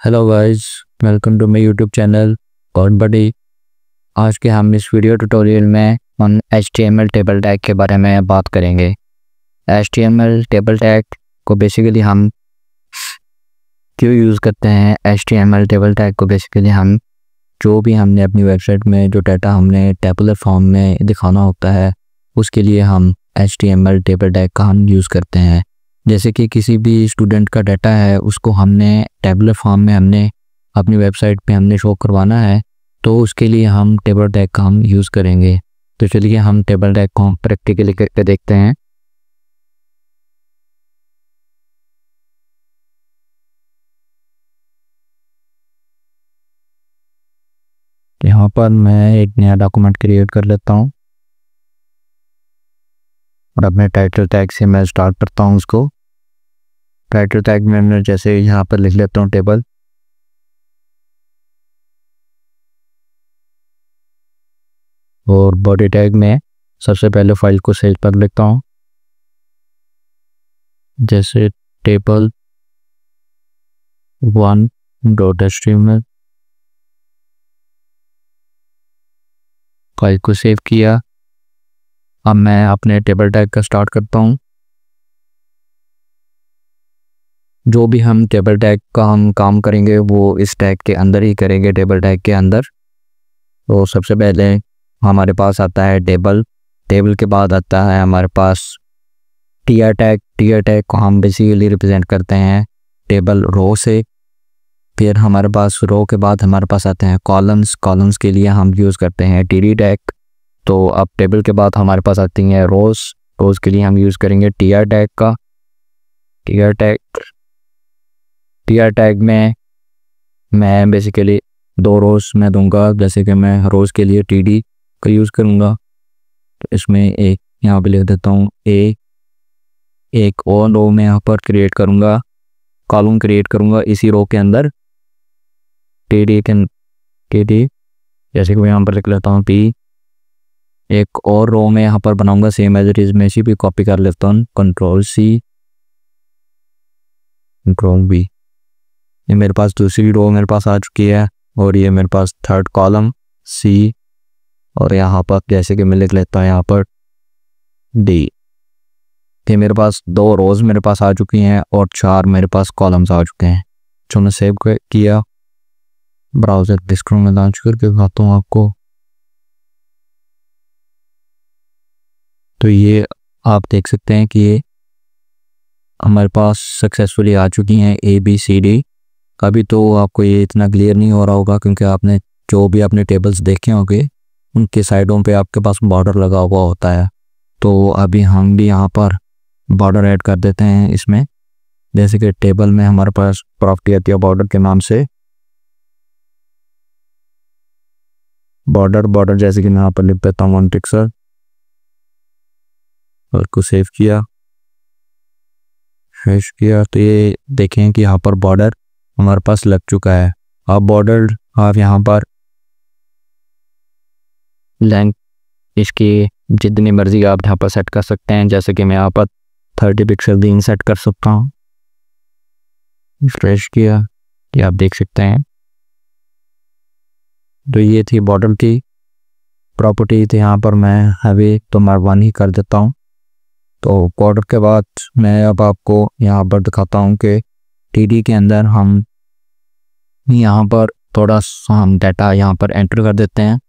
Hello guys, welcome to my YouTube channel God buddy. आज के हम इस वीडियो ट्यूटोरियल में हम HTML टेबल टैग के बारे में बात करेंगे। HTML टेबल टैग को बेसिकली हम क्यों यूज़ करते हैं। HTML टेबल टैग को बेसिकली हम जो भी हमने अपनी वेबसाइट में जो डाटा हमने टेबुलर फॉर्म में दिखाना होता है उसके लिए हम HTML टेबल टैग का हम यूज़ करते हैं। जैसे कि किसी भी स्टूडेंट का डाटा है उसको हमने टेबुलर फॉर्म में हमने अपनी वेबसाइट पे हमने शो करवाना है, तो उसके लिए हम टेबल टैग का हम यूज़ करेंगे। तो चलिए हम टेबल टैग को हम प्रैक्टिकली करके देखते हैं। यहाँ पर मैं एक नया डॉक्यूमेंट क्रिएट कर लेता हूँ और अपने टाइटल टैग से मैं स्टार्ट करता हूँ उसको। टाइटल टैग में मैं जैसे यहाँ पर लिख लेता हूँ टेबल, और बॉडी टैग में सबसे पहले फाइल को सेव कर लेता हूँ, जैसे टेबल 1.html। फाइल को सेव किया। अब मैं अपने टेबल टैग का स्टार्ट करता हूँ। जो भी हम टेबल टैग का हम काम करेंगे वो इस टैग के अंदर ही करेंगे, टेबल टैग के अंदर। तो सबसे पहले हमारे पास आता है टेबल। टेबल के बाद आता है हमारे पास टीआर टैग। टीआर टैग को हम बेसिकली रिप्रेजेंट करते हैं टेबल रो से। फिर हमारे पास रो के बाद हमारे पास आते हैं कॉलम्स। कॉलम्स के लिए हम यूज़ करते हैं टीडी टैग। तो अब टेबल के बाद हमारे पास आती हैं रोज़। रोज़ के लिए हम यूज़ करेंगे टीआर टैग का। टीआर टैग में मैं बेसिकली 2 रोज़ मैं दूंगा, जैसे कि मैं रोज़ के लिए टीडी का यूज़ करूँगा। तो इसमें एक यहाँ पे लिख देता हूँ एक और रो में यहाँ पर क्रिएट करूँगा, कॉलम क्रिएट करूँगा इसी रो के अंदर टीडी जैसे कि मैं यहाँ पर लिख लेता हूँ पी। एक और रो में यहाँ पर बनाऊँगा सेम एज इट इज़। मैं इसी भी कॉपी कर लेता हूँ, Ctrl+C Ctrl+V। ये मेरे पास दूसरी रो मेरे पास आ चुकी है और ये मेरे पास थर्ड कॉलम C। और यहाँ पर जैसे कि मैं लिख लेता हूँ यहाँ पर D। ये मेरे पास 2 रोज़ मेरे पास आ चुकी हैं और 4 मेरे पास कॉलम्स आ चुके हैं। जो मैं सेव किया, ब्राउज़र डिस्क्रिप्शन में लॉन्च करके दिखाता हूँ आपको। तो ये आप देख सकते हैं कि ये हमारे पास सक्सेसफुली आ चुकी हैं ABCD। अभी तो आपको ये इतना क्लियर नहीं हो रहा होगा क्योंकि आपने जो भी अपने टेबल्स देखे होंगे उनके साइडों पे आपके पास बॉर्डर लगा हुआ होता है। तो अभी हम भी यहाँ पर बॉर्डर ऐड कर देते हैं इसमें। जैसे कि टेबल में हमारे पास प्रॉपर्टी आती है बॉर्डर के नाम से। बॉर्डर जैसे कि मैं यहाँ पर लिख देता हूँ 1 पिक्सल और को सेव किया, फ्रेश किया। तो ये देखें कि यहाँ पर बॉर्डर हमारे पास लग चुका है। अब बॉर्डर आप यहाँ पर लेंथ इसकी जितनी मर्जी आप यहाँ पर सेट कर सकते हैं, जैसे कि मैं यहाँ पर 30 पिक्सल दिन सेट कर सकता हूँ। फ्रेश किया, ये आप देख सकते हैं। तो ये थी बॉर्डर की प्रॉपर्टी। तो यहाँ पर मैं अभी तो मैं 1 ही कर देता हूँ। तो बॉर्डर के बाद मैं अब आपको यहाँ पर दिखाता हूँ कि टीडी के अंदर हम यहाँ पर थोड़ा सा हम डाटा यहाँ पर एंटर कर देते हैं।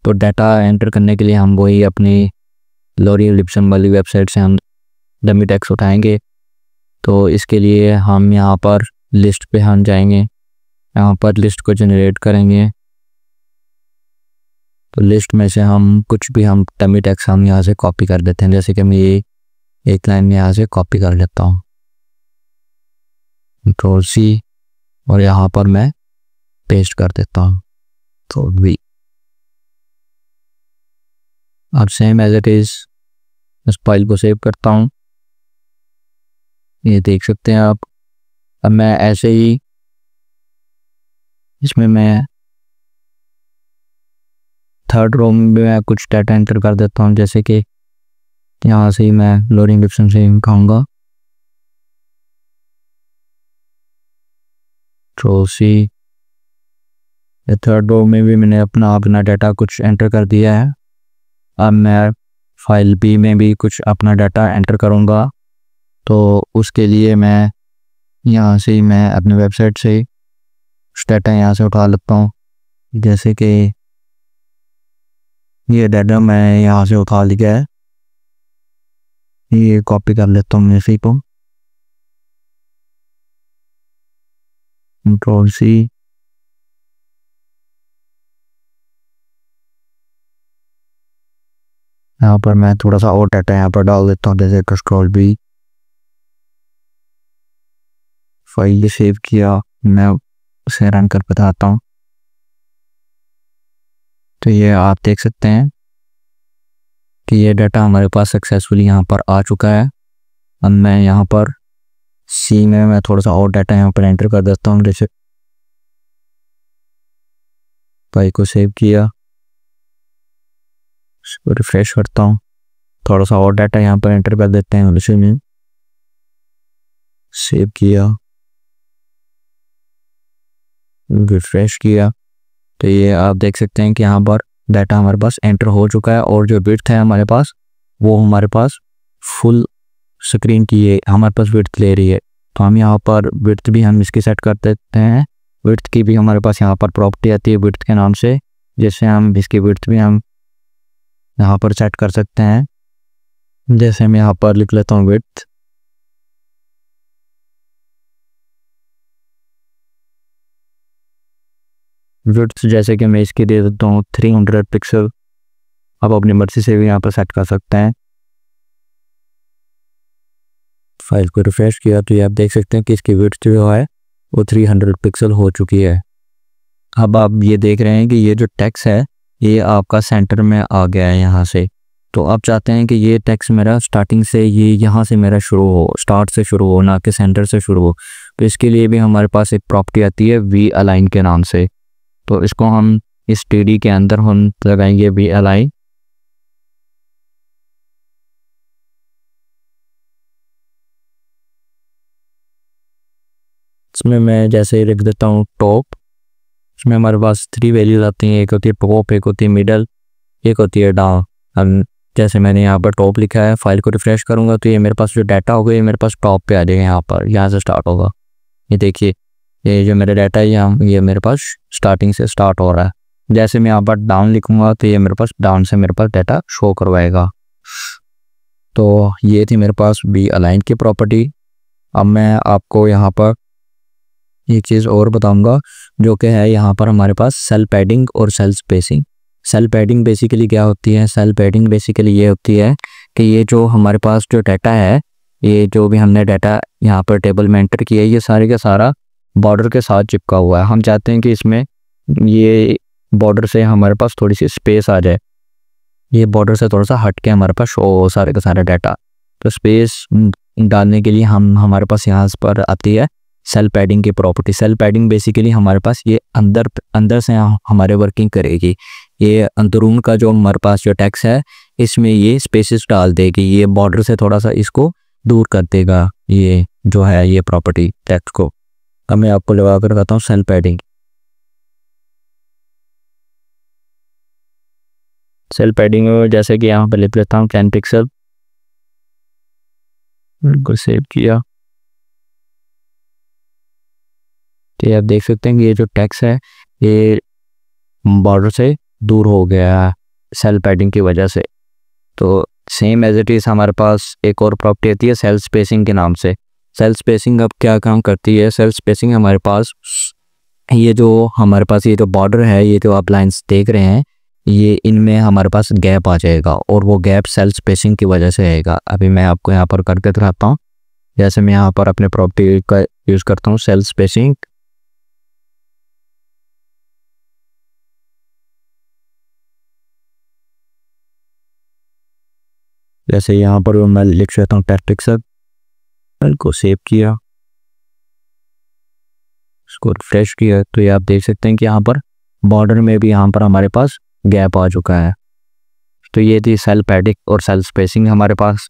तो डाटा एंटर करने के लिए हम वही अपनी लॉरियल लिप्सन वाली वेबसाइट से हम डमी टेक्स्ट उठाएंगे। तो इसके लिए हम यहाँ पर लिस्ट पे हम जाएंगे, यहाँ पर लिस्ट को जनरेट करेंगे। तो लिस्ट में से हम कुछ भी हम डमी टेक्स्ट हम यहाँ से कॉपी कर देते हैं। जैसे कि मैं ये एक लाइन में यहाँ से कॉपी कर लेता हूँ, Ctrl+C, और यहाँ पर मैं पेस्ट कर देता हूँ। तो V अब सेम एज इट इज़ इस फाइल को सेव करता हूँ। ये देख सकते हैं आप। अब मैं ऐसे ही इसमें मैं थर्ड रो में मैं कुछ डाटा एंटर कर देता हूँ, जैसे कि यहाँ से ही मैं लोडिंग लिप्सन से दिखाऊँगा। Control C. थर्ड रो में भी मैंने अपना डाटा कुछ एंटर कर दिया है। अब मैं फाइल बी में भी कुछ अपना डाटा एंटर करूँगा। तो उसके लिए मैं यहाँ से ही मैं अपने वेबसाइट से कुछ डाटा यहाँ से उठा लेता हूँ। जैसे कि ये डाटा मैं यहाँ से उठा लिया है, ये कॉपी कर लेता हूँ इसी को, कंट्रोल सी। यहाँ पर मैं थोड़ा सा और डाटा यहाँ पर डाल देता हूँ, जैसे कंट्रोल बी। फाइल सेव किया, मैं उसे रन कर बताता हूँ। तो ये आप देख सकते हैं कि ये डाटा हमारे पास सक्सेसफुली यहाँ पर आ चुका है। अब मैं यहाँ पर सी में मैं थोड़ा सा और डाटा यहाँ पर एंटर कर देता हूँ। जैसे फाइल को सेव किया, इसको रिफ्रेश करता हूँ, थोड़ा सा और डाटा यहाँ पर एंटर कर देते हैं। उसी में सेव किया, रिफ्रेश किया, तो ये आप देख सकते हैं कि यहाँ पर डाटा हमारे पास एंटर हो चुका है। और जो विड्थ है हमारे पास, वो हमारे पास फुल स्क्रीन की है, हमारे पास विड्थ ले रही है। तो हम यहाँ पर विड्थ भी हम इसकी सेट कर देते हैं। विड्थ की भी हमारे पास यहाँ पर प्रॉपर्टी आती है विड्थ के नाम से, जैसे हम इसकी विड्थ भी हम यहाँ पर सेट कर सकते हैं। जैसे मैं यहाँ पर लिख लेता हूँ विड्थ, जैसे कि मैं इसकी दे देता हूँ 300 पिक्सल। आप अपनी मर्जी से भी यहाँ पर सेट कर सकते हैं। फाइल को रिफ्रेश किया तो ये आप देख सकते हैं कि इसकी विड्थ जो है वो 300 पिक्सल हो चुकी है। अब आप ये देख रहे हैं कि ये जो टेक्स्ट है ये आपका सेंटर में आ गया है यहाँ से। तो आप चाहते हैं कि ये टेक्स्ट मेरा स्टार्टिंग से ये यहाँ से मेरा शुरू हो, स्टार्ट से शुरू हो, ना कि सेंटर से शुरू हो। तो इसके लिए भी हमारे पास एक प्रॉपर्टी आती है वी अलाइन के नाम से। तो इसको हम इस टीडी के अंदर हम लगाएंगे वी अलाइन। इसमें मैं जैसे ही लिख देता हूँ टॉप, इसमें हमारे पास 3 वैल्यूज आती हैं, एक होती है टॉप, एक होती है मिडल, एक होती है डाउन। अब जैसे मैंने यहाँ पर टॉप लिखा है, फाइल को रिफ्रेश करूँगा तो ये मेरे पास जो डाटा होगा ये मेरे पास टॉप पे आ जाएगा, यहाँ पर यहाँ से स्टार्ट होगा। ये देखिए ये जो मेरा डाटा है यहाँ, ये मेरे पास स्टार्टिंग से स्टार्ट हो रहा है। जैसे मैं यहाँ पर डाउन लिखूँगा तो ये मेरे पास डाउन से मेरे पास डाटा शो करवाएगा। तो ये थी मेरे पास बी अलाइन की प्रॉपर्टी। अब मैं आपको यहाँ पर एक चीज़ और बताऊँगा जो कि है यहाँ पर हमारे पास सेल पैडिंग और cell spacing. Cell padding basically क्या होती है? सेल पैडिंग बेसिकली ये होती है कि ये जो हमारे पास जो डाटा है, ये जो भी हमने डाटा यहाँ पर टेबल में एंटर किया है, ये सारे का सारा बॉर्डर के साथ चिपका हुआ है। हम चाहते हैं कि इसमें ये बॉर्डर से हमारे पास थोड़ी सी स्पेस आ जाए, ये बॉर्डर से थोड़ा सा हट के हमारे पास शो हो सारे का सारा डाटा। तो स्पेस डालने के लिए हमारे पास यहाँ पर आती है सेल पैडिंग की प्रॉपर्टी। सेल पैडिंग बेसिकली हमारे पास ये अंदर से हमारे वर्किंग करेगी। ये अंदरून का जो हमारे पास जो टेक्स्ट है इसमें ये स्पेसेस डाल देगी, ये बॉर्डर से थोड़ा सा इसको दूर कर देगा, ये जो है ये प्रॉपर्टी टेक्स्ट को। अब मैं आपको लगा कर बताता हूँ सेल पैडिंग। सेल पैडिंग में जैसे कि यहाँ पर लिख लेता हूँ 10 पिक्सल, को सेव किया तो ये आप देख सकते हैं कि ये जो टेक्स्ट है ये बॉर्डर से दूर हो गया है सेल पैडिंग की वजह से। तो सेम एज इट इज़ हमारे पास एक और प्रॉपर्टी आती है सेल स्पेसिंग के नाम से। सेल स्पेसिंग अब क्या काम करती है? सेल स्पेसिंग हमारे पास ये जो हमारे पास ये जो बॉर्डर है, ये जो आप लाइन्स देख रहे हैं, ये इनमें हमारे पास गैप आ जाएगा और वो गैप सेल स्पेसिंग की वजह से आएगा। अभी मैं आपको यहाँ पर करके दिखाता हूँ। जैसे मैं यहाँ पर अपने प्रॉपर्टी का यूज़ करता हूँ सेल स्पेसिंग, जैसे यहाँ पर मैं लिख सकता हूँ 10 पिक्सल, को सेव किया, इसको रिफ्रेश किया तो ये आप देख सकते हैं कि यहाँ पर बॉर्डर में भी यहाँ पर हमारे पास गैप आ चुका है। तो ये थी सेल पैडिंग और सेल स्पेसिंग हमारे पास।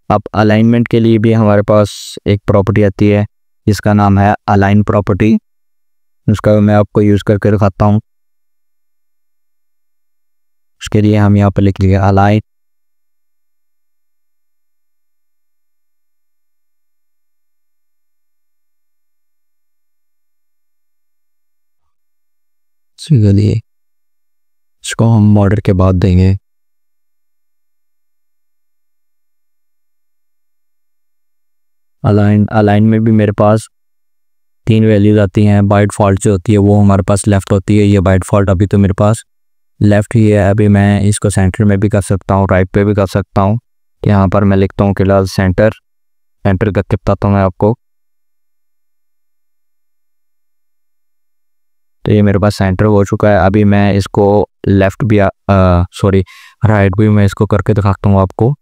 अब अलाइनमेंट के लिए भी हमारे पास एक प्रॉपर्टी आती है जिसका नाम है अलाइन प्रॉपर्टी। उसका मैं आपको यूज़ करके दिखाता हूँ। उसके लिए हम यहाँ पर लिख लिए अलाइन। चलिए इसको हम ऑर्डर के बाद देंगे। अलाइन में भी मेरे पास 3 वैल्यूज़ आती हैं। बाय डिफ़ॉल्ट जो होती है वो हमारे पास लेफ़्ट होती है। ये बाय डिफ़ॉल्ट अभी तो मेरे पास लेफ़्ट ही है। अभी मैं इसको सेंटर में भी कर सकता हूँ, राइट पे भी कर सकता हूँ। यहाँ पर मैं लिखता हूँ कि सेंटर करके बताता हूँ मैं आपको। तो ये मेरे पास सेंटर हो चुका है। अभी मैं इसको लेफ़्ट भी राइट भी मैं इसको करके दिखाता हूँ आपको।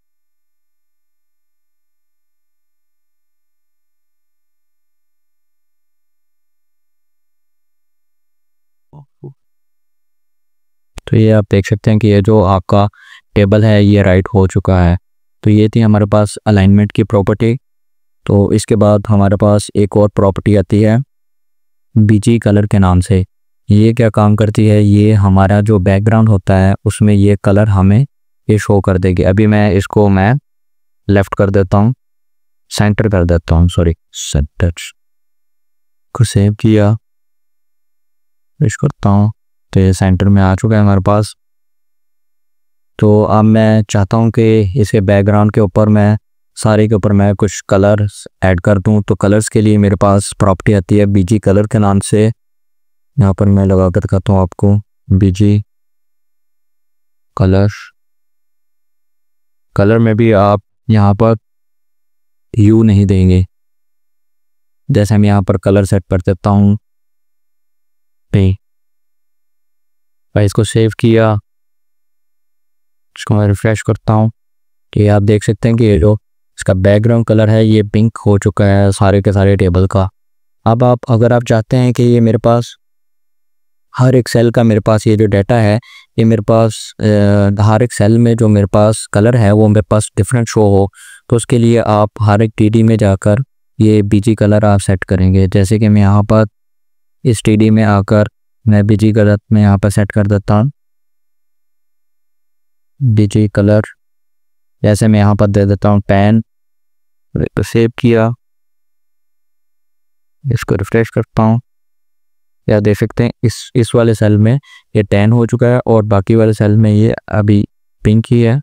तो ये आप देख सकते हैं कि ये जो आपका टेबल है ये राइट हो चुका है। तो ये थी हमारे पास अलाइनमेंट की प्रॉपर्टी। तो इसके बाद हमारे पास एक और प्रॉपर्टी आती है बीजी कलर के नाम से। ये क्या काम करती है, ये हमारा जो बैकग्राउंड होता है उसमें ये कलर हमें ये शो कर देगी। अभी मैं इसको लेफ़्ट कर देता हूँ, सेंटर कर देता हूँ, सेंटर को सेव किया, फिश करता हूँ तो ये सेंटर में आ चुका है हमारे पास। तो अब मैं चाहता हूँ कि इसके बैकग्राउंड के ऊपर मैं सारे के ऊपर मैं कुछ कलर्स ऐड कर दूँ। तो कलर्स के लिए मेरे पास प्रॉपर्टी आती है बीजी कलर के नाम से। यहाँ पर मैं लगा कर दिखाता हूँ आपको, बीजी कलर में भी आप यहाँ पर यू नहीं देंगे। जैसे हम यहाँ पर कलर सेट कर देता हूँ पे, इसको सेव किया, इसको मैं रिफ्रेश करता हूँ कि आप देख सकते हैं कि ये जो इसका बैकग्राउंड कलर है ये पिंक हो चुका है सारे के सारे टेबल का। अब अगर आप चाहते हैं कि ये मेरे पास हर एक सेल का मेरे पास ये जो डाटा है ये मेरे पास हर एक सेल में जो मेरे पास कलर है वो मेरे पास डिफरेंट शो हो, तो उसके लिए आप हर एक टीडी में जाकर ये बीजी कलर आप सेट करेंगे। जैसे कि मैं यहाँ पर इस टीडी में आकर मैं बीजी कलर में यहाँ पर सेट कर देता हूँ, बीजी कलर। जैसे मैं यहाँ पर दे देता हूँ 10, तो सेव किया, इसको रिफ्रेश करता हूँ। या देख सकते हैं इस वाले सेल में ये 10 हो चुका है और बाकी वाले सेल में ये अभी पिंक ही है।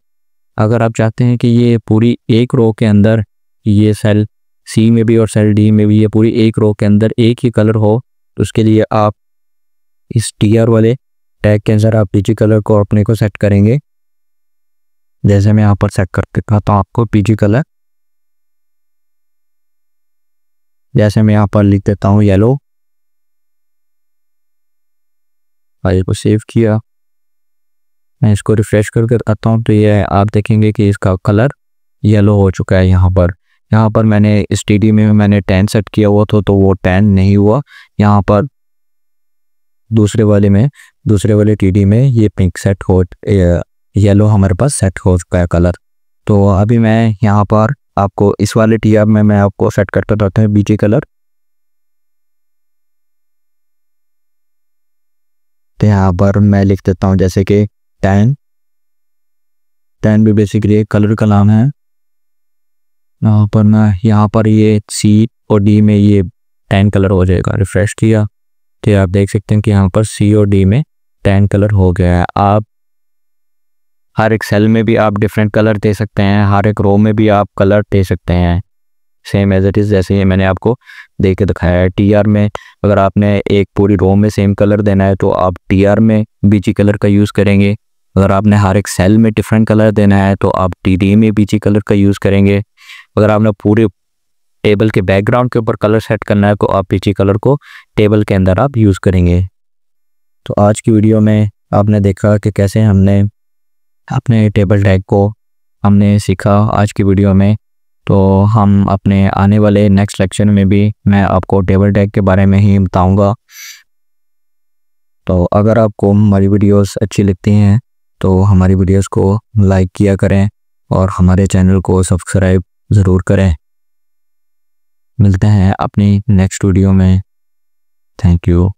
अगर आप चाहते हैं कि ये पूरी एक रो के अंदर ये सेल सी में भी और सेल डी में भी ये पूरी एक रो के अंदर एक ही कलर हो, तो उसके लिए आप इस टीआर वाले टैग के अंदर आप पीजी कलर को अपने को सेट करेंगे। जैसे मैं यहाँ पर सेट करके दिखाता हूँ आपको पीजी कलर। जैसे मैं यहाँ पर लिख देता हूँ येलो, फाइल को सेव किया, मैं इसको रिफ्रेश करके आता हूँ तो ये आप देखेंगे कि इसका कलर येलो हो चुका है। यहाँ पर मैंने इस टीडी में मैंने 10 सेट किया हुआ था तो वो 10 नहीं हुआ। यहाँ पर दूसरे वाले टीडी में ये पिंक सेट हो, येलो हमारे पास सेट हो चुका है कलर। तो अभी मैं यहाँ पर आपको इस वाले टीआर में मैं आपको सेट करके बताता हूँ बीजी कलर। तो यहाँ पर मैं लिख देता हूँ जैसे कि 10 भी बेसिकली एक कलर का नाम है। यहाँ पर ये सी और डी में ये 10 कलर हो जाएगा। रिफ्रेश किया तो आप देख सकते हैं कि यहाँ पर सी और डी में 10 कलर हो गया है। आप हर एक सेल में भी आप डिफरेंट कलर दे सकते हैं, हर एक रो में भी आप कलर दे सकते हैं सेम एज इट इज़, जैसे ये मैंने आपको दे के दिखाया है। टीआर में अगर आपने एक पूरी रो में सेम कलर देना है तो आप टीआर में बीजी कलर का यूज़ करेंगे। अगर आपने हर एक सेल में डिफरेंट कलर देना है तो आप टीडी में बीजी कलर का यूज़ करेंगे। अगर आपने पूरे टेबल के बैकग्राउंड के ऊपर कलर सेट करना है तो आप बीजी कलर को टेबल के अंदर आप यूज़ करेंगे। तो आज की वीडियो में आपने देखा कि कैसे हमने अपने टेबल टैग को हमने सीखा आज की वीडियो में। तो हम अपने आने वाले नेक्स्ट लेक्चर में भी मैं आपको टेबल टैग के बारे में ही बताऊंगा। तो अगर आपको हमारी वीडियोस अच्छी लगती हैं तो हमारी वीडियोस को लाइक किया करें और हमारे चैनल को सब्सक्राइब ज़रूर करें। मिलते हैं अपनी नेक्स्ट वीडियो में। Thank you.